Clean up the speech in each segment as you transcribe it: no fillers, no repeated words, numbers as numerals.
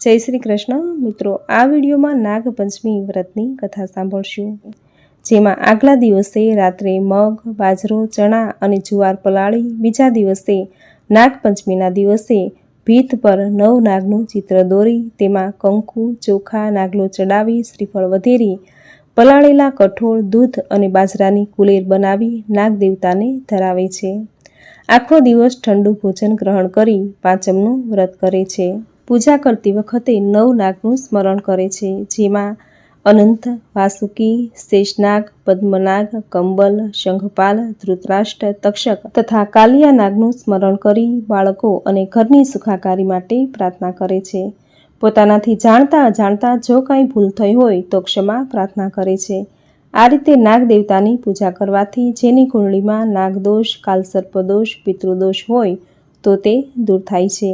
જય શ્રી કૃષ્ણ મિત્રો, આ વિડીયોમાં નાગપંચમી વ્રતની કથા સાંભળશું, જેમાં આગલા દિવસે રાત્રે મગ, બાજરો, ચણા અને જુવાર પલાળી બીજા દિવસે નાગપંચમીના દિવસે ભીત પર 9 નાગનું ચિત્ર દોરી તેમાં કંકુ, ચોખા, નાગલો ચડાવી શ્રીફળ વધેરી પલાળેલા કઠોળ, દૂધ અને બાજરાની કુલેર બનાવી નાગદેવતાને ધરાવે છે. આખો દિવસ ઠંડુ ભોજન ગ્રહણ કરી પાંચમનું વ્રત કરે છે. પૂજા કરતી વખતે 9 નાગનું સ્મરણ કરે છે, જેમાં અનંત, વાસુકી, શેષનાગ, પદ્મનાગ, કંબલ, શંખપાલ, ધૃતરાષ્ટ્ર, તક્ષક તથા કાલિયા નાગનું સ્મરણ કરી બાળકો અને ઘરની સુખાકારી માટે પ્રાર્થના કરે છે. પોતાનાથી જાણતા અજાણતા જો કાંઈ ભૂલ થઈ હોય તો ક્ષમા પ્રાર્થના કરે છે. આ રીતે નાગદેવતાની પૂજા કરવાથી જેની કુંડળીમાં નાગદોષ, કાલસર્પદોષ, પિતૃદોષ હોય તો તે દૂર થાય છે.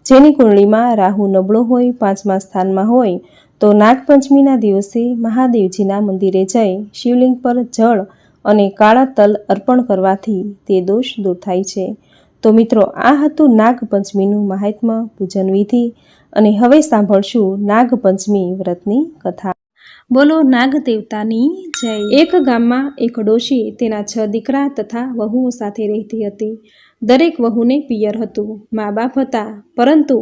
જેની કુંડળીમાં રાહુ નબળો હોય, 5મા સ્થાનમાં હોય તો નાગપંચમીના દિવસે મહાદેવજીના મંદિરે જઈ શિવલિંગ પર જળ અને કાળા તલ અર્પણ કરવાથી તે દોષ દૂર થાય છે. તો મિત્રો, આ હતું નાગપંચમીનું મહાત્મ્ય, પૂજન વિધિ. અને હવે સાંભળશું નાગપંચમી વ્રતની કથા. બોલો નાગદેવતાની જય. એક ગામમાં એક ડોશી તેના 6 દીકરા તથા વહુઓ સાથે રહેતી હતી. દરેક વહુને પિયર હતું, મા બાપ હતા, પરંતુ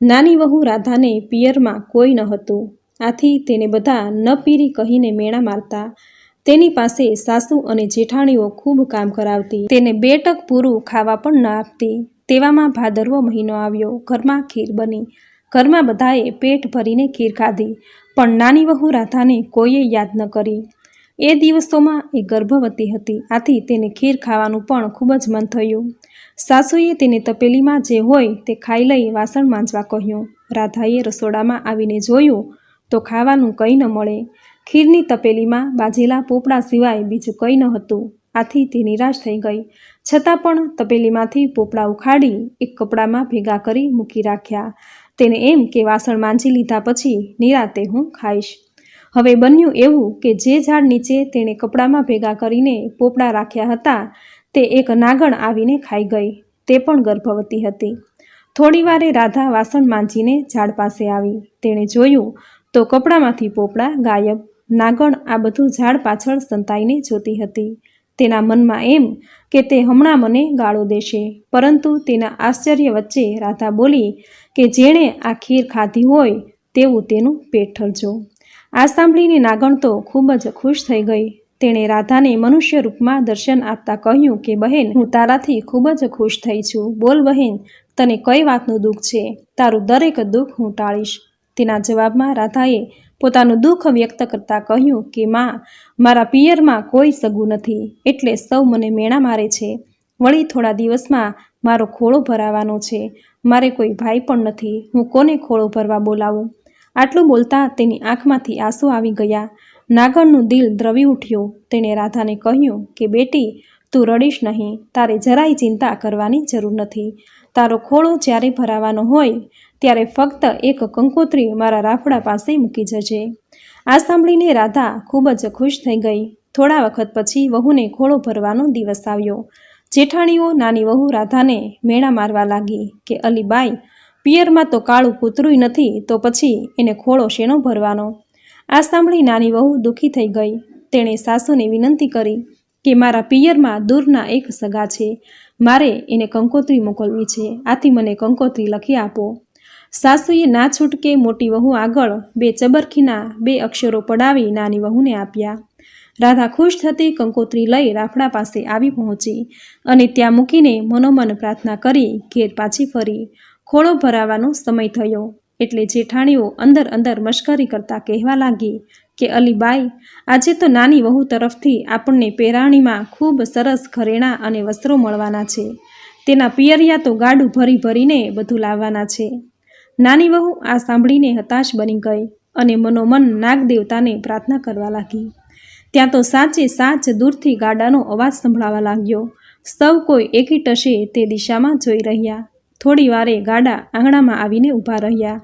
નાની વહુ રાધાને પિયરમાં કોઈ ન હતું. આથી તેને બધા ન પીરી કહીને મેણા મારતા. તેની પાસે સાસુ અને જેઠાણીઓ ખૂબ કામ કરાવતી, તેને 2 ટક પૂરું ખાવા પણ ન આપતી. તેવામાં ભાદરવો મહિનો આવ્યો, ઘરમાં ખીર બની. ઘરમાં બધાએ પેટ ભરીને ખીર ખાધી, પણ નાની વહુ રાધાને કોઈએ યાદ ન કરી. એ દિવસોમાં એ ગર્ભવતી હતી, આથી તેને ખીર ખાવાનું પણ ખૂબ જ મન થયું. સાસુએ તેને તપેલીમાં જે હોય તે ખાઈ લઈ વાસણ માંજવા કહ્યું. રાધાએ રસોડામાં આવીને જોયું તો ખાવાનું કંઈ ન મળે. ખીરની તપેલીમાં બાજેલા પોપડા સિવાય બીજું કંઈ ન હતું. આથી તે નિરાશ થઈ ગઈ. છતાં પણ તપેલીમાંથી પોપડા ઉખાડી એક કપડામાં ભેગા કરી મૂકી રાખ્યા. તેને એમ કે વાસણ માંજી લીધા પછી નિરાતે હું ખાઈશ. હવે બન્યું એવું કે જે ઝાડ નીચે તેણે કપડામાં ભેગા કરીને પોપડા રાખ્યા હતા તે એક નાગણ આવીને ખાઈ ગઈ. તે પણ ગર્ભવતી હતી. થોડી વારે રાધા વાસણ માંજીને ઝાડ પાસે આવી. તેણે જોયું તો કપડામાંથી પોપડા ગાયબ. નાગણ આ બધું ઝાડ પાછળ સંતાઈને જોતી હતી. તેના મનમાં એમ કે તે હમણાં મને ગાળો દેશે, પરંતુ તેના આશ્ચર્ય વચ્ચે રાધા બોલી કે જેણે આ ખીર ખાધી હોય તેવું તેનું પેટ ઠરજો. આ સાંભળીને નાગણ તો ખૂબ જ ખુશ થઈ ગઈ. તેણે રાધાને મનુષ્ય રૂપમાં દર્શન આપતા કહ્યું કે બહેન, હું તારાથી ખૂબ જ ખુશ થઈ છું. બોલ બહેન, તને કઈ વાતનું દુઃખ છે? તારું દરેક દુઃખ હું ટાળીશ. તેના જવાબમાં રાધાએ પોતાનું દુઃખ વ્યક્ત કરતા કહ્યું કે માં, મારા પિયરમાં કોઈ સગું નથી, એટલે સૌ મને મેણા મારે છે. વળી થોડા દિવસમાં મારો ખોળો ભરાવાનો છે. મારે કોઈ ભાઈ પણ નથી, હું કોને ખોળો ભરવા બોલાવું? આટલું બોલતા તેની આંખમાંથી આંસુ આવી ગયા. નાગણનું દિલ દ્રવી ઉઠ્યું. તેણે રાધાને કહ્યું કે બેટી, તું રડીશ નહીં. તારે જરાય ચિંતા કરવાની જરૂર નથી. તારો ખોળો જ્યારે ભરાવાનો હોય ત્યારે ફક્ત એક કંકોત્રી મારા રાફડા પાસે મૂકી જજે. આ સાંભળીને રાધા ખૂબ જ ખુશ થઈ ગઈ. થોડા વખત પછી વહુને ખોળો ભરવાનો દિવસ આવ્યો. જેઠાણીઓ નાની વહુ રાધાને મેણા મારવા લાગી કે અલીબાઈ, પિયરમાં તો કાળું કૂતરું નથી, તો પછી એને ખોળો શેનો ભરવાનો? આ સાંભળી નાની વહુ દુઃખી થઈ ગઈ. તેણે સાસુને વિનંતી કરી કે મારા પિયરમાં દૂરના એક સગા છે, મારે એને કંકોત્રી મોકલવી છે, આથી મને કંકોત્રી લખી આપો. સાસુએ ના છૂટકે મોટી વહુ આગળ 2 ચબરખીના 2 અક્ષરો પડાવી નાની વહુને આપ્યા. રાધા ખુશ થતી કંકોત્રી લઈ રાફડા પાસે આવી પહોંચી અને ત્યાં મૂકીને મનોમન પ્રાર્થના કરી ઘેર પાછી ફરી. ખોળો ભરાવાનો સમય થયો એટલે જેઠાણીઓ અંદર અંદર મશ્કરી કરતા કહેવા લાગી કે અલીબાઈ, આજે તો નાની વહુ તરફથી આપણને પેરાણીમાં ખૂબ સરસ ઘરેણાં અને વસ્ત્રો મળવાના છે. તેના પિયરિયા તો ગાડું ભરી ભરીને બધું લાવવાના છે. નાની વહુ આ સાંભળીને હતાશ બની ગઈ અને મનોમન નાગદેવતાને પ્રાર્થના કરવા લાગી. ત્યાં તો સાચે સાચ દૂરથી ગાડાનો અવાજ સંભળાવા લાગ્યો. સૌ કોઈ એકી ટશે તે દિશામાં જોઈ રહ્યા. થોડી વારે ગાડા આંગણામાં આવીને ઊભા રહ્યા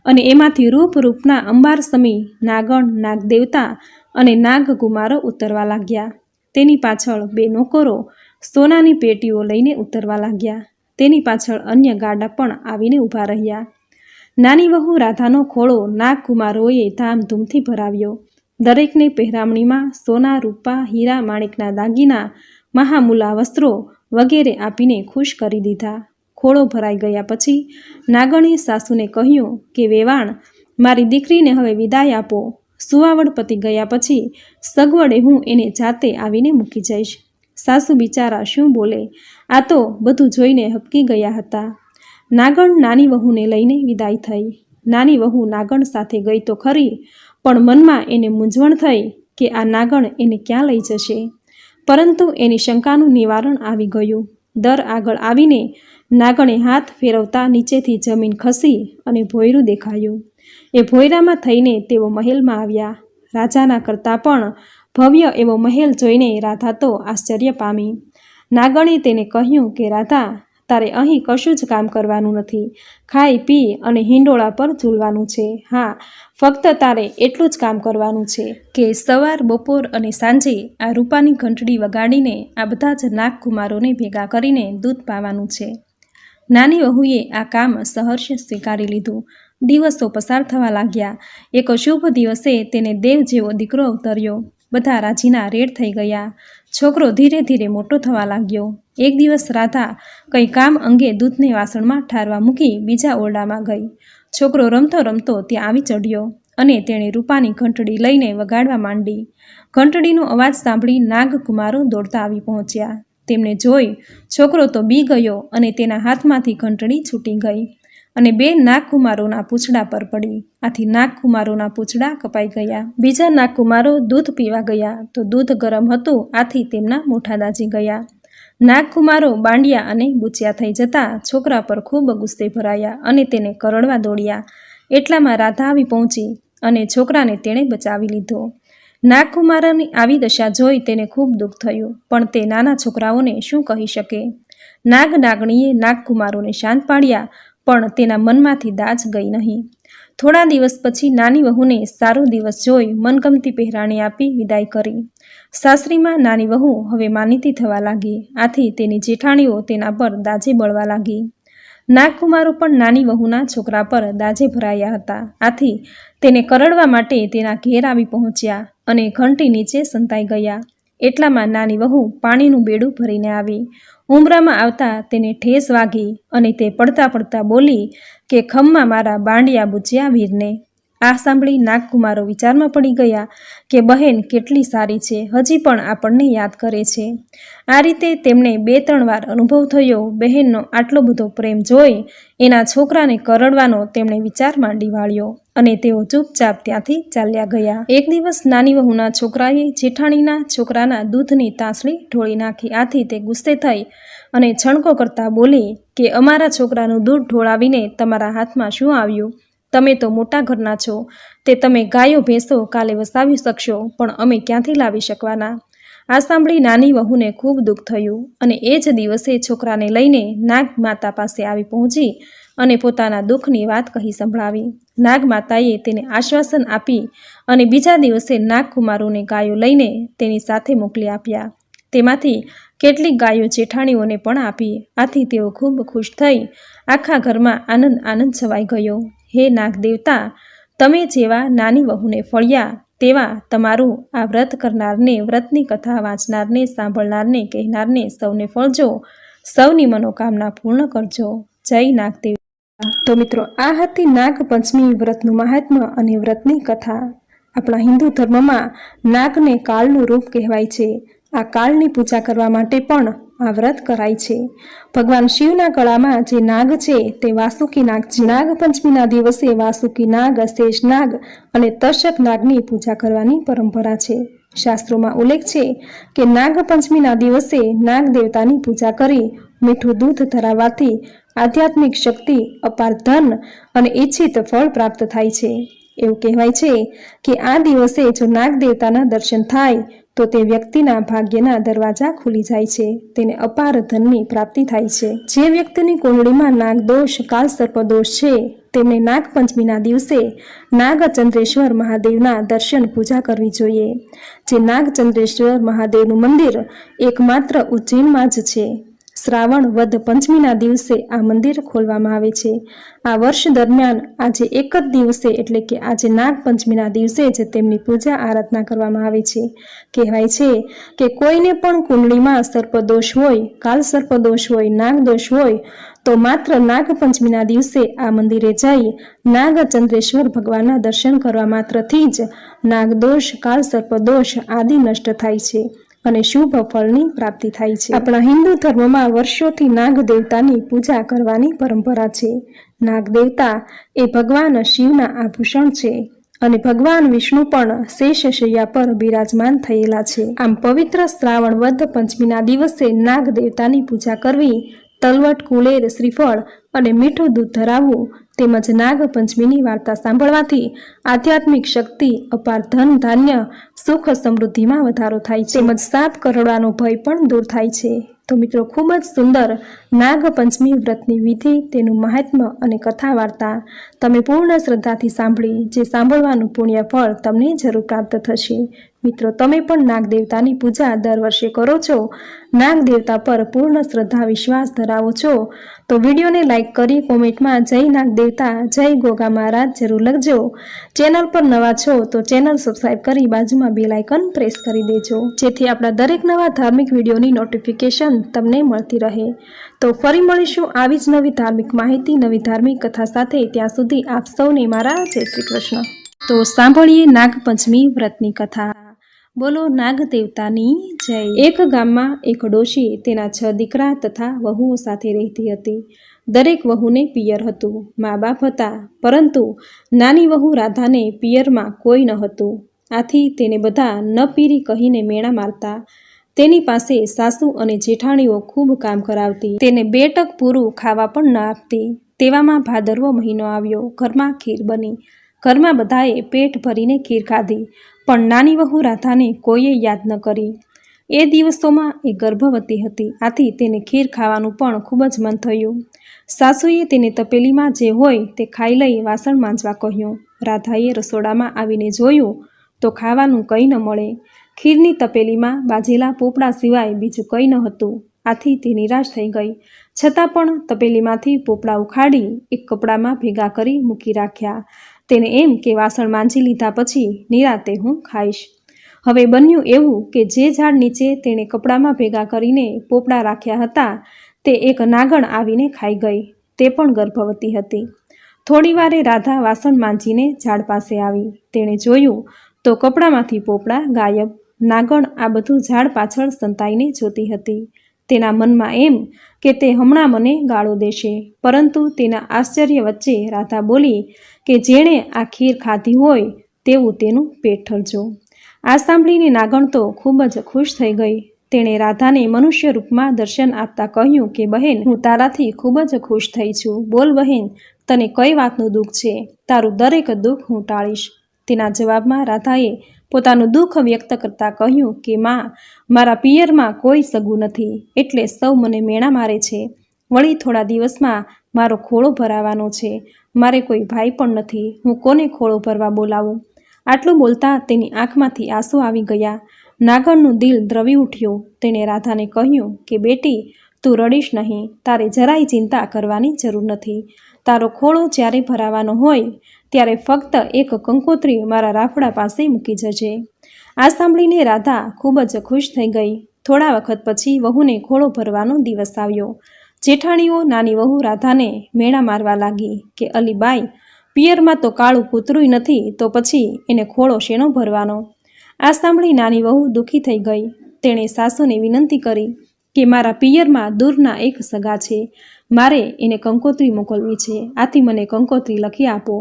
અને એમાંથી રૂપના અંબાર સમી નાગણ, નાગદેવતા અને નાગકુમારો ઉતરવા લાગ્યા. તેની પાછળ 2 નોકરો સોનાની પેટીઓ લઈને ઉતરવા લાગ્યા. તેની પાછળ અન્ય ગાડા પણ આવીને ઊભા રહ્યા. નાની વહુ રાધાનો ખોળો નાગકુમારોએ ધામધૂમથી ભરાવ્યો. દરેકને પહેરામણીમાં સોના, રૂપા, હીરા, માણેકના દાગીના, મહામૂલા વસ્ત્રો વગેરે આપીને ખુશ કરી દીધા. ખોળો ભરાઈ ગયા પછી નાગણીએ સાસુને કહ્યું કે વેવાણ, મારી દીકરીને હવે વિદાય આપો. સુવાવડ પતી ગયા પછી સગવડે હું એને જાતે આવીને મૂકી જઈશ. સાસુ બિચારા શું બોલે, આ તો બધું જોઈને હબકી ગયા હતા. નાગણ નાની વહુને લઈને વિદાય થઈ. નાની વહુ નાગણ સાથે ગઈ તો ખરી, પણ મનમાં એને મૂંઝવણ થઈ કે આ નાગણ એને ક્યાં લઈ જશે. પરંતુ એની શંકાનું નિવારણ આવી ગયું. દર આગળ આવીને નાગણે હાથ ફેરવતા નીચેથી જમીન ખસી અને ભોયરું દેખાયું. એ ભોયરામાં થઈને તેઓ મહેલમાં આવ્યા. રાજાના કરતાં પણ ભવ્ય એવો મહેલ જોઈને રાધા તો આશ્ચર્ય પામી. નાગણે તેને કહ્યું કે રાધા, તારે અહીં કશું જ કામ કરવાનું નથી. ખાઈ પી અને હિંડોળા પર ઝૂલવાનું છે. હા, ફક્ત તારે એટલું જ કામ કરવાનું છે કે સવાર, બપોર અને સાંજે આ રૂપાની ઘંટડી વગાડીને આ બધા જ નાગકુમારોને ભેગા કરીને દૂધ પાવાનું છે. નાની વહુએ આ કામ સહર્ષ સ્વીકારી લીધું. દિવસો પસાર થવા લાગ્યા. એક શુભ દિવસે તેને દેવ જેવો દીકરો અવતર્યો. બધા રાજીના રેડ થઈ ગયા. છોકરો ધીરે ધીરે મોટો થવા લાગ્યો. એક દિવસ રાધા કંઈ કામ અંગે દૂધને વાસણમાં ઠારવા મૂકી બીજા ઓરડામાં ગઈ. છોકરો રમતો રમતો ત્યાં આવી ચડ્યો અને તેણે રૂપાની ઘંટડી લઈને વગાડવા માંડી. ઘંટડીનો અવાજ સાંભળી નાગકુમારો દોડતા આવી પહોંચ્યા. તેમને જોઈ છોકરો તો બી ગયો અને તેના હાથમાંથી ઘંટડી છૂટી ગઈ અને બે નાગકુમારોના પૂંછડા પર પડી. આથી નાગકુમારોના પૂંછડા કપાઈ ગયા. બીજા નાગકુમારો દૂધ પીવા ગયા તો દૂધ ગરમ હતું, આથી તેમના મોઢા દાઝી ગયા. નાગકુમારો બાંડિયા અને બૂચિયા થઈ જતા છોકરા પર ખૂબ ગુસ્સે ભરાયા અને તેને કરડવા દોડ્યા. એટલામાં રાધા આવી પહોંચી અને છોકરાને તેણે બચાવી લીધો. નાગકુમારોની આવી દશા જોઈ તેને ખૂબ દુઃખ થયું, પણ તે નાના છોકરાઓને શું કહી શકે. નાગણીએ નાગકુમારોને શાંત પાડ્યા, પણ તેના મનમાંથી દાજ ગઈ નહીં. થોડા દિવસ પછી નાની વહુને સારો દિવસ જોઈ મનગમતી પહેરાણી આપી વિદાય કરી. સાસરીમાં નાની વહુ હવે માનીતી થવા લાગી. આથી તેની જેઠાણીઓ તેના પર દાજે બળવા લાગી. નાગકુમારો પણ નાની વહુના છોકરા પર દાજે ભરાયા હતા. આથી તેને કરડવા માટે તેના ઘેર આવી પહોંચ્યા અને ઘંટી નીચે સંતાઈ ગયા. એટલામાં નાની વહુ પાણીનું બેડું ભરીને આવી. ઉંબરામાં આવતા તેને ઠેસ વાગી અને તે પડતા પડતા બોલી કે ખમ્મા મારા બાંડિયા બુચિયા વીરને. આ સાંભળી નાગકુમારો વિચારમાં પડી ગયા કે બહેન કેટલી સારી છે, હજી પણ આપણને યાદ કરે છે. આ રીતે તેમને 2-3 વાર અનુભવ થયો. બહેનનો આટલો બધો પ્રેમ જોઈ એના છોકરાને કરડવાનો તેમણે વિચાર માંડી વાળ્યો અને તેઓ ચૂપચાપ ત્યાંથી ચાલ્યા ગયા. એક દિવસ નાની વહુના છોકરાએ જેઠાણીના છોકરાના દૂધની તાંસળી ઢોળી નાખી. આથી તે ગુસ્સે થઈ અને છણકો કરતા બોલી કે અમારા છોકરાનું દૂધ ઢોળાવીને તમારા હાથમાં શું આવ્યું? તમે તો મોટા ઘરના છો, તે તમે ગાયો ભેંસો કાલે વસાવી શકશો, પણ અમે ક્યાંથી લાવી શકવાના? આ સાંભળી નાની વહુને ખૂબ દુઃખ થયું અને એ જ દિવસે છોકરાને લઈને નાગ માતા પાસે આવી પહોંચી અને પોતાના દુઃખની વાત કહી સંભળાવી. નાગ માતાએ તેને આશ્વાસન આપી અને બીજા દિવસે નાગકુમારોને ગાયો લઈને તેની સાથે મોકલી આપ્યા. તેમાંથી કેટલીક ગાયો જેઠાણીઓને પણ આપી. આથી તેઓ ખૂબ ખુશ થઈ આખા ઘરમાં આનંદ છવાઈ ગયો. હે નાગ દેવતા, તમે જેવા નાની વહુને ફળ્યા તેવા તમારું આ વ્રત કરનારને, વ્રતની કથા વાંચનારને, સાંભળનારને, કહેનારને સૌને ફળજો. સૌની મનોકામના પૂર્ણ કરજો. જય નાગદેવ. તો મિત્રો, આ હતી નાગપંચમી વ્રતનું મહાત્મ્ય અને વ્રતની કથા. આપણા હિન્દુ ધર્મમાં નાગને કાળનું રૂપ કહેવાય છે. આ કાળની પૂજા કરવા માટે પણ આ વ્રત કરાય છે. ભગવાન શિવના ગળામાં જે નાગ છે તે વાસુકી નાગ છે. નાગપંચમીના દિવસે વાસુકી નાગ, શેષ નાગ અને તર્ષક નાગની પૂજા કરવાની પરંપરા છે. શાસ્ત્રોમાં ઉલ્લેખ છે કે નાગપંચમીના દિવસે નાગ દેવતાની પૂજા કરી મીઠું દૂધ ધરાવવાથી આધ્યાત્મિક શક્તિ, અપાર ધન અને ઈચ્છિત ફળ પ્રાપ્ત થાય છે. એવું કહેવાય છે કે આ દિવસે જો નાગ દેવતાના દર્શન થાય તો તે વ્યક્તિના ભાગ્યના દરવાજા ખુલી જાય છે, તેને અપાર ધનની પ્રાપ્તિ થાય છે. જે વ્યક્તિની કુંડળીમાં નાગદોષ, કાળસર્પ દોષ છે તેમને નાગપંચમીના દિવસે નાગચંદ્રેશ્વર મહાદેવના દર્શન પૂજા કરવી જોઈએ. જે નાગચંદ્રેશ્વર મહાદેવનું મંદિર એકમાત્ર ઉજ્જૈનમાં જ છે. શ્રાવણ વદ પંચમીના દિવસે આ મંદિર ખોલવામાં આવે છે। આ વર્ષ દરમિયાન આજે એક જ દિવસે એટલે કે આજે નાગપંચમીના દિવસે જ તેમની પૂજા આરાધના કરવામાં આવે છે। કહેવાય છે કે કોઈને પણ કુંડળીમાં સર્પદોષ હોય, કાલ સર્પદોષ હોય, નાગદોષ હોય તો માત્ર નાગપંચમીના દિવસે આ મંદિરે જઈ નાગચંદ્રેશ્વર ભગવાનના દર્શન કરવા માત્રથી જ નાગદોષ, કાલ સર્પદોષ આદિ નષ્ટ થાય છે અને શુભ ફળની પ્રાપ્તિ થાય છે। આપણા હિન્દુ ધર્મમાં વર્ષોથી નાગ દેવતાની પૂજા કરવાની પરંપરા છે। નાગ દેવતા એ ભગવાન શિવના આભૂષણ છે અને ભગવાન વિષ્ણુ પણ શેષશૈયા પર બિરાજમાન થયેલા છે। આમ પવિત્ર શ્રાવણ વદ પંચમીના દિવસે નાગ દેવતાની પૂજા કરવી, તલવટ, કુલેર, શ્રીફળ અને મીઠું દૂધ ધરાવવું તેમજ નાગપંચમીની વાર્તા સાંભળવાથી આધ્યાત્મિક શક્તિ, અપાર ધન ધાન્ય, સુખ સમૃદ્ધિમાં વધારો થાય છે તેમજ 7 કરોડાનો ભય પણ દૂર થાય છે। તો મિત્રો, ખૂબ જ સુંદર નાગપંચમી વ્રતની વિધિ, તેનું મહાત્મ્ય અને કથા વાર્તા તમે પૂર્ણ શ્રદ્ધાથી સાંભળી, જે સાંભળવાનું પુણ્ય ફળ તમને જરૂર પ્રાપ્ત થશે। મિત્રો, તમે પણ નાગ દેવતાની પૂજા દર વર્ષે કરો છો, નાગ દેવતા પર પૂર્ણ શ્રદ્ધા વિશ્વાસ ધરાવો છો તો વિડીયોને લાઇક કરી કોમેન્ટમાં જય નાગ દેવતા, જય ગોગા મહારાજ જરૂર લખજો। ચેનલ પર નવા છો તો ચેનલ સબસ્ક્રાઈબ કરી બાજુમાં બેલ આઇકન પ્રેસ કરી દેજો, જેથી આપણા દરેક નવા ધાર્મિક વિડીયોની નોટિફિકેશન તમને મળતી રહે। તો ફરી મળીશું આવી જ નવી ધાર્મિક માહિતી, નવી ધાર્મિક કથા સાથે। ત્યાં સુધી આપ સૌને મારા જય શ્રી કૃષ્ણ। તો સાંભળીએ નાગપંચમી વ્રતની કથા। બોલો નાગ દેવતાની જય। એક ગામમાં એક ડોશી તેના 6 દીકરા તથા વહુઓ સાથે રહેતી હતી। દરેક વહુને પિયર હતું, મા બાપ હતા, પરંતુ નાની વહુ રાધાને પિયરમાં કોઈ ન હતું। આથી તેને બધા ન પીરી કહીને મેણા મારતા। તેની પાસે સાસુ અને જેઠાણીઓ ખૂબ કામ કરાવતી, તેને 2 ટક પૂરું ખાવા પણ ન આપતી। તેવામાં ભાદરવો મહિનો આવ્યો, ઘરમાં ખીર બની, ઘરમાં બધાએ પેટ ભરીને ખીર ખાધી, પણ નાની વહુ રાધાને કોઈએ યાદ ન કરી। એ દિવસોમાં એ ગર્ભવતી હતી, આથી તેને ખીર ખાવાનું પણ ખૂબ જ મન થયું। સાસુએ તેને તપેલીમાં જે હોય તે ખાઈ લઈ વાસણ માંજવા કહ્યું। રાધાએ રસોડામાં આવીને જોયું તો ખાવાનું કંઈ ન મળે। ખીરની તપેલીમાં બાજેલા પોપડા સિવાય બીજું કંઈ ન હતું। આથી તે નિરાશ થઈ ગઈ, છતાં પણ તપેલીમાંથી પોપડા ઉખાડી એક કપડામાં ભેગા કરી મૂકી રાખ્યા। તેને એમ કે વાસણ માંજી લીધા પછી નિરાતે હું ખાઈશ। હવે બન્યું એવું કે જે ઝાડ નીચે તેણે કપડામાં ભેગા કરીને પોપડા રાખ્યા હતા તે એક નાગણ આવીને ખાઈ ગઈ, તે પણ ગર્ભવતી હતી। થોડી વારે રાધા વાસણ માંજીને ઝાડ પાસે આવી, તેણે જોયું તો કપડામાંથી પોપડા ગાયબ। નાગણ આ બધું ઝાડ પાછળ સંતાઈને જોતી હતી। તેના મનમાં એમ કે તે હમણાં મને ગાળો દેશે, પરંતુ તેના આશ્ચર્ય વચ્ચે રાધા બોલી કે જેણે આ ખીર ખાધી હોય તેવું તેનું પેટ ઠરજો। આ સાંભળીને નાગણ તો ખૂબ જ ખુશ થઈ ગઈ। તેણે રાધાને મનુષ્ય રૂપમાં દર્શન આપતા કહ્યું કે બહેન, હું તારાથી ખૂબ જ ખુશ થઈ છું। બોલ બહેન, તને કઈ વાતનું દુઃખ છે? તારું દરેક દુઃખ હું ટાળીશ। તેના જવાબમાં રાધાએ પોતાનું દુઃખ વ્યક્ત કરતા કહ્યું કે માં, મારા પિયરમાં કોઈ સગું નથી, એટલે સૌ મને મેણા મારે છે। વળી થોડા દિવસમાં મારો ખોળો ભરાવાનો છે, મારે કોઈ ભાઈ પણ નથી, હું કોને ખોળો ભરવા બોલાવું? આટલું બોલતા તેની આંખમાંથી આંસુ આવી ગયા। નાગણનું દિલ દ્રવી ઉઠ્યું। તેણે રાધાને કહ્યું કે બેટી, તું રડીશ નહીં, તારે જરાય ચિંતા કરવાની જરૂર નથી। તારો ખોળો જ્યારે ભરાવાનો હોય ત્યારે ફક્ત એક કંકોત્રી મારા રાફડા પાસે મૂકી જજે। આ સાંભળીને રાધા ખૂબ જ ખુશ થઈ ગઈ। થોડા વખત પછી વહુને ખોળો ભરવાનો દિવસ આવ્યો। જેઠાણીઓ નાની વહુ રાધાને મેણા મારવા લાગી કે અલીબાઈ, પિયરમાં તો કાળું કૂતરું નથી, તો પછી એને ખોળો શેનો ભરવાનો? આ સાંભળી નાની વહુ દુઃખી થઈ ગઈ। તેણે સાસુને વિનંતી કરી કે મારા પિયરમાં દૂરના એક સગા છે, મારે એને કંકોત્રી મોકલવી છે, આથી મને કંકોત્રી લખી આપો।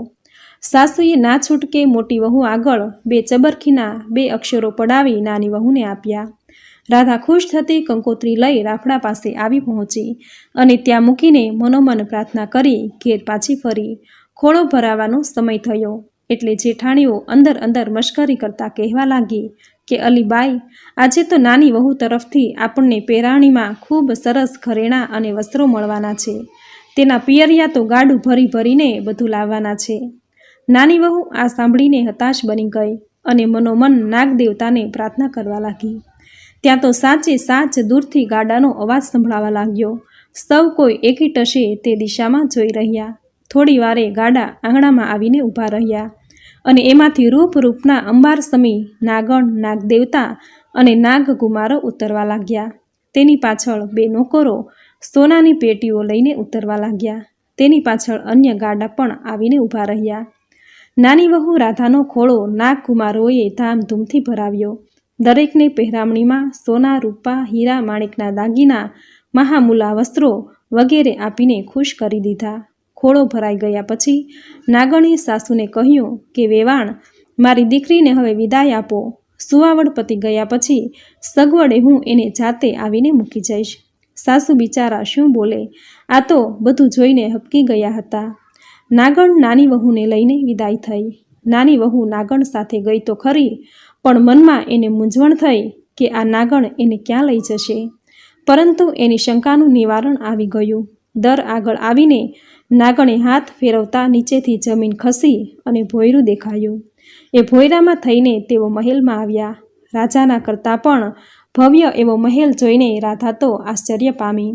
સાસુએ ના છૂટકે મોટી વહુ આગળ 2 ચબરખીના 2 અક્ષરો પડાવી નાની વહુને આપ્યા। રાધા ખુશ થતી કંકોત્રી લઈ રાફડા પાસે આવી પહોંચી અને ત્યાં મૂકીને મનોમન પ્રાર્થના કરી ઘેર પાછી ફરી। ખોળો ભરાવાનો સમય થયો એટલે જેઠાણીઓ અંદર અંદર મશ્કરી કરતા કહેવા લાગી કે અલીબાઈ, આજે તો નાની વહુ તરફથી આપણને પેરાણીમાં ખૂબ સરસ ઘરેણાં અને વસ્ત્રો મળવાના છે, તેના પિયરિયા તો ગાડું ભરી ભરીને બધું લાવવાના છે। નાની વહુ આ સાંભળીને હતાશ બની ગઈ અને મનોમન નાગ દેવતાને પ્રાર્થના કરવા લાગી ત્યાં તો સાચે સાચ દૂરથી ગાડાનો અવાજ સંભળાવા લાગ્યો. સૌ કોઈ એકી ટશે તે દિશામાં જોઈ રહ્યા. થોડી વારે ગાડા આંગણામાં આવીને ઊભા રહ્યા અને એમાંથી રૂપના અંબાર સમી નાગણ, નાગદેવતા અને નાગકુમારો ઉતરવા લાગ્યા. તેની પાછળ 2 નોકરો સોનાની પેટીઓ લઈને ઉતરવા લાગ્યા. તેની પાછળ અન્ય ગાડા પણ આવીને ઊભા રહ્યા. નાની વહુ રાધાનો ખોળો નાગકુમારોએ ધામધૂમથી ભરાવ્યો. દરેકને પહેરામણીમાં સોના, રૂપા, હીરા, માણેકના દાગીના, મહામૂલા વસ્ત્રો વગેરે આપીને ખુશ કરી દીધા. ખોળો ભરાઈ ગયા પછી નાગણે સાસુને કહ્યું કે વેવાણ, મારી દીકરીને હવે વિદાય આપો. સુવાવડ પતી ગયા પછી સગવડે હું એને જાતે આવીને મૂકી જઈશ. સાસુ બિચારા શું બોલે? આ તો બધું જોઈને હબકી ગયા હતા. નાગણ નાની વહુને લઈને વિદાય થઈ. નાની વહુ નાગણ સાથે ગઈ તો ખરી, પણ મનમાં એને મૂંઝવણ થઈ કે આ નાગણ એને ક્યાં લઈ જશે. પરંતુ એની શંકાનું નિવારણ આવી ગયું. દર આગળ આવીને નાગણે હાથ ફેરવતા નીચેથી જમીન ખસી અને ભોયરું દેખાયું. એ ભોયરામાં થઈને તેઓ મહેલમાં આવ્યા. રાજાના કરતાં પણ ભવ્ય એવો મહેલ જોઈને રાધા તો આશ્ચર્ય પામી.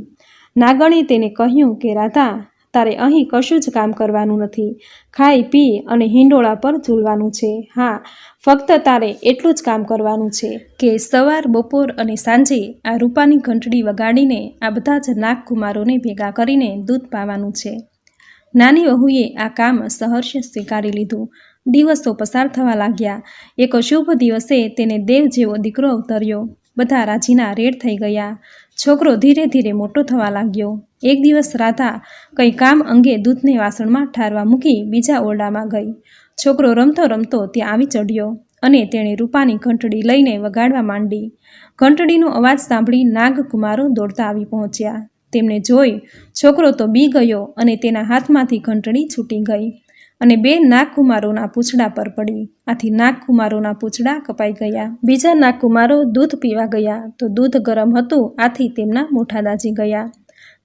નાગણે તેને કહ્યું કે રાધા, તારે અહીં કશું જ કામ કરવાનું નથી. ખાઈ પી અને હિંડોળા પર ઝૂલવાનું છે. હા, ફક્ત તારે એટલું જ કામ કરવાનું છે કે સવાર, બપોર અને સાંજે આ રૂપાની ઘંટડી વગાડીને આ બધા જ નાગકુમારોને ભેગા કરીને દૂધ પાવાનું છે. નાની વહુએ આ કામ સહર્ષ સ્વીકારી લીધું. દિવસો પસાર થવા લાગ્યા. એક શુભ દિવસે તેને દેવ જેવો દીકરો અવતર્યો. બધા રાજીના રેડ થઈ ગયા. છોકરો ધીરે ધીરે મોટો થવા લાગ્યો. એક દિવસ રાધા કંઈ કામ અંગે દૂધને વાસણમાં ઠારવા મૂકી બીજા ઓરડામાં ગઈ. છોકરો રમતો રમતો ત્યાં આવી ચડ્યો અને તેણે રૂપાની ઘંટડી લઈને વગાડવા માંડી. ઘંટડીનો અવાજ સાંભળી નાગકુમારો દોડતા આવી પહોંચ્યા. તેમને જોઈ છોકરો તો બી ગયો અને તેના હાથમાંથી ઘંટડી છૂટી ગઈ અને 2 નાગકુમારોના પૂંછડા પર પડી. આથી નાગકુમારોના પૂંછડા કપાઈ ગયા. બીજા નાગકુમારો દૂધ પીવા ગયા તો દૂધ ગરમ હતું, આથી તેમના મોઢા દાઝી ગયા.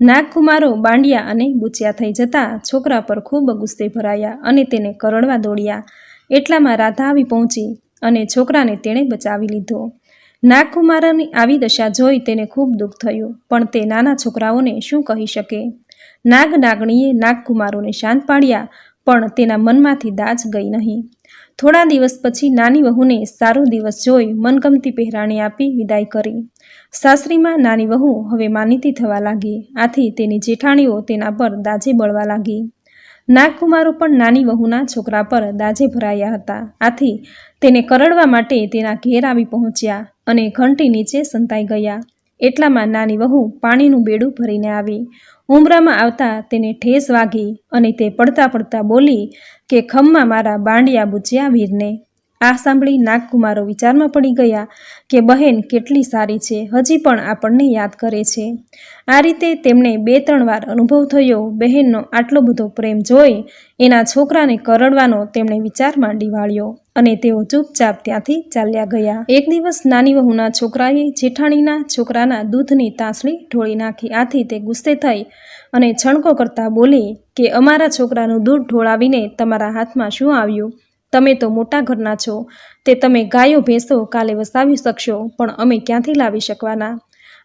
નાગકુમારો બાંડિયા અને બૂચિયા થઈ જતા છોકરા પર ખૂબ ગુસ્સે ભરાયા અને તેને કરડવા દોડ્યા. એટલામાં રાધા આવી પહોંચી અને છોકરાને તેણે બચાવી લીધો. નાગકુમારોની આવી દશા જોઈ તેને ખૂબ દુઃખ થયું, પણ તે નાના છોકરાઓને શું કહી શકે. નાગણીએ નાગકુમારોને શાંત પાડ્યા, પણ તેના મનમાંથી દાજ ગઈ નહીં. થોડા દિવસ પછી નાની વહુને સારો દિવસ જોઈ મનગમતી પહેરાણી આપી વિદાય કરી. સાસરીમાં નાની વહુ હવે માનીતી થવા લાગી. આથી તેની જેઠાણીઓ તેના પર દાજે બળવા લાગી. નાગકુમારો પણ નાની વહુના છોકરા પર દાજે ભરાયા હતા. આથી તેને કરડવા માટે તેના ઘેર આવી પહોંચ્યા અને ઘંટી નીચે સંતાઈ ગયા. એટલામાં નાની વહુ પાણીનું બેડું ભરીને આવી. ઉંબરામાં આવતા તેને ઠેસ વાગી અને તે પડતા પડતા બોલી કે ખમ્મા મારા બાંડિયા બુચિયા વીરને. આ સાંભળી નાગકુમારો વિચારમાં પડી ગયા કે બહેન કેટલી સારી છે, હજી પણ આપણને યાદ કરે છે. આ રીતે તેમને 2-3 વાર અનુભવ થયો. બહેનનો આટલો બધો પ્રેમ જોઈ એના છોકરાને કરડવાનો તેમણે વિચાર માંડી વાળ્યો અને તેઓ ચૂપચાપ ત્યાંથી ચાલ્યા ગયા. એક દિવસ નાની વહુના છોકરાએ જેઠાણીના છોકરાના દૂધની તાંસળી ઢોળી નાખી. આથી તે ગુસ્સે થઈ અને છણકો કરતા બોલી કે અમારા છોકરાનું દૂધ ઢોળાવીને તમારા હાથમાં શું આવ્યું? તમે તો મોટા ઘરના છો, તે તમે ગાયો ભેંસો કાલે વસાવી શકશો, પણ અમે ક્યાંથી લાવી શકવાના?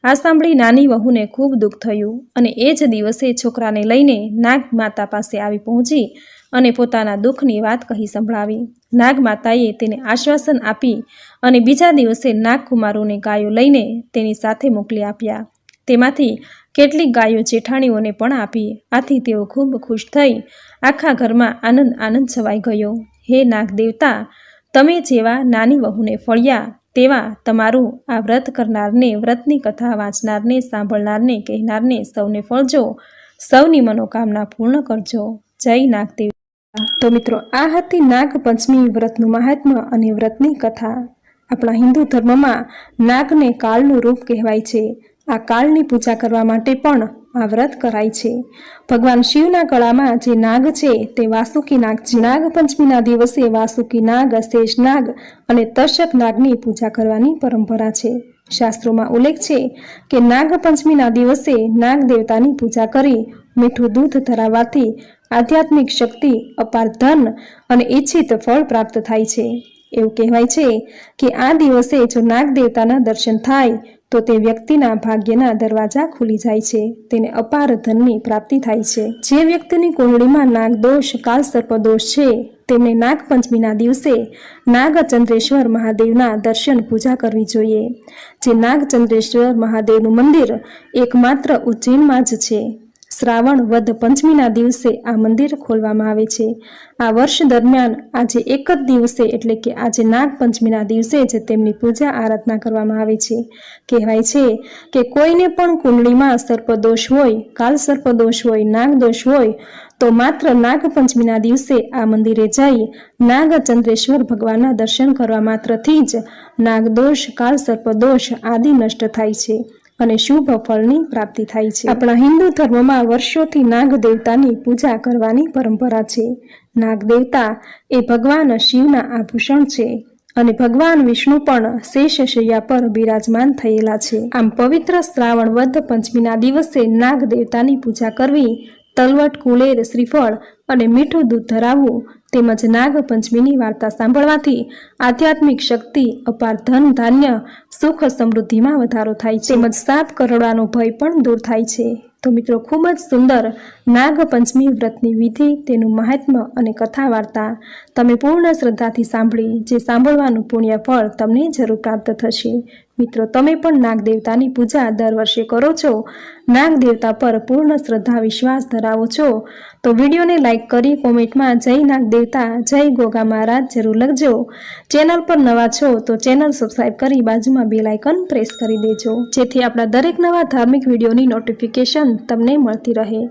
આ સાંભળી નાની વહુને ખૂબ દુઃખ થયું અને એ જ દિવસે છોકરાને લઈને નાગ માતા પાસે આવી પહોંચી અને પોતાના દુઃખની વાત કહી સંભળાવી. નાગ માતાએ તેને આશ્વાસન આપી અને બીજા દિવસે નાગકુમારોને ગાયો લઈને તેની સાથે મોકલી આપ્યા. તેમાંથી કેટલીક ગાયો જેઠાણીઓને પણ આપી. આથી તેઓ ખૂબ ખુશ થઈ આખા ઘરમાં આનંદ છવાઈ ગયો. હે નાગ દેવતા, તમે જેવા નાની વહુને ફળ્યા તેવા તમારું આ વ્રત કરનારને, વ્રતની કથા વાંચનારને, સાંભળનારને, કહેનારને સૌને ફળજો. સૌની મનોકામના પૂર્ણ કરજો. જય નાગદેવ. તો મિત્રો, આ હતી નાગપંચમી વ્રતનું મહાત્મ્ય અને વ્રતની કથા. આપણા હિન્દુ ધર્મમાં નાગને કાળનું રૂપ કહેવાય છે. આ કાળની પૂજા કરવા માટે પણ આ વ્રત કરાય છે. ભગવાન શિવના ગળામાં જે નાગ છે તે વાસુકી નાગ છે. નાગપંચમીના દિવસે વાસુકી નાગ, શેષ નાગ અને તર્ષક નાગની પૂજા કરવાની પરંપરા છે. શાસ્ત્રોમાં ઉલ્લેખ છે કે નાગપંચમીના દિવસે નાગ દેવતાની પૂજા કરી મીઠું દૂધ ધરાવવાથી આધ્યાત્મિક શક્તિ, અપાર ધન અને ઈચ્છિત ફળ પ્રાપ્ત થાય છે. એવું કહેવાય છે કે આ દિવસે જો નાગ દેવતાના દર્શન થાય તો તે વ્યક્તિના ભાગ્યના દરવાજા ખુલી જાય છે, તેને અપાર ધનની પ્રાપ્તિ થાય છે. જે વ્યક્તિની કુંડળીમાં નાગ દોષ, કાળ સર્પ દોષ છે, તેમણે નાગપંચમીના દિવસે નાગચંદ્રેશ્વર મહાદેવના દર્શન પૂજા કરવી જોઈએ. જે નાગચંદ્રેશ્વર મહાદેવનું મંદિર એકમાત્ર ઉજ્જૈનમાં જ છે. શ્રાવણ વદ પંચમીના દિવસે આ મંદિર ખોલવામાં આવે છે. આ વર્ષ દરમિયાન આજે એક જ દિવસે એટલે કે આજે નાગપંચમીના દિવસે જ તેમની પૂજા આરાધના કરવામાં આવે છે. કહેવાય છે કે કોઈને પણ કુંડળીમાં સર્પદોષ હોય, કાલ સર્પદોષ હોય, નાગદોષ હોય તો માત્ર નાગપંચમીના દિવસે આ મંદિરે જઈ નાગચંદ્રેશ્વર ભગવાનના દર્શન કરવા માત્રથી જ નાગદોષ, કાળ સર્પદોષ આદિ નષ્ટ થાય છે અને શુભ ફળની પ્રાપ્તિ થાય છે. આપણા હિન્દુ ધર્મમાં વર્ષોથી નાગ દેવતાની પૂજા કરવાની પરંપરા છે. નાગ દેવતા એ ભગવાન શિવના આભૂષણ છે અને ભગવાન વિષ્ણુ પણ શેષશૈયા પર બિરાજમાન થયેલા છે. આમ પવિત્ર શ્રાવણ વદ પંચમીના દિવસે નાગ દેવતાની પૂજા કરવી, તલવટ, કુલેર, શ્રીફળ અને મીઠું દૂધ ધરાવવું તેમજ નાગપંચમીની વાર્તા સાંભળવાથી આધ્યાત્મિક શક્તિ, અપાર ધન ધાન્ય, સુખ સમૃદ્ધિમાં વધારો થાય છે તેમજ સાપ કરડવાનો ભય પણ દૂર થાય છે. તો મિત્રો, ખૂબ જ સુંદર નાગપંચમી વ્રતની વિધિ, તેનું મહાત્મ્ય અને કથા વાર્તા તમે પૂર્ણ શ્રદ્ધાથી સાંભળી, જે સાંભળવાનું પુણ્ય ફળ તમને જરૂર પ્રાપ્ત થશે. મિત્રો, તમે પણ નાગ દેવતાની પૂજા દર વર્ષે કરો છો, નાગ દેવતા પર પૂર્ણ શ્રદ્ધા વિશ્વાસ ધરાવો છો તો વિડીયોને લાઇક કરી કોમેન્ટમાં જય નાગ દેવતા, જય ગોગા મહારાજ જરૂર લખજો. ચેનલ પર નવા છો તો ચેનલ સબસ્ક્રાઈબ કરી બાજુમાં બેલ આઇકન પ્રેસ કરી દેજો, જેથી આપણા દરેક નવા ધાર્મિક વિડીયોની નોટિફિકેશન તમને મળતી રહે.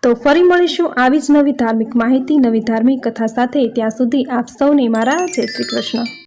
તો ફરી મળીશું આવી જ નવી ધાર્મિક માહિતી, નવી ધાર્મિક કથા સાથે. ત્યાં સુધી આપ સૌને મારા જય શ્રી કૃષ્ણ.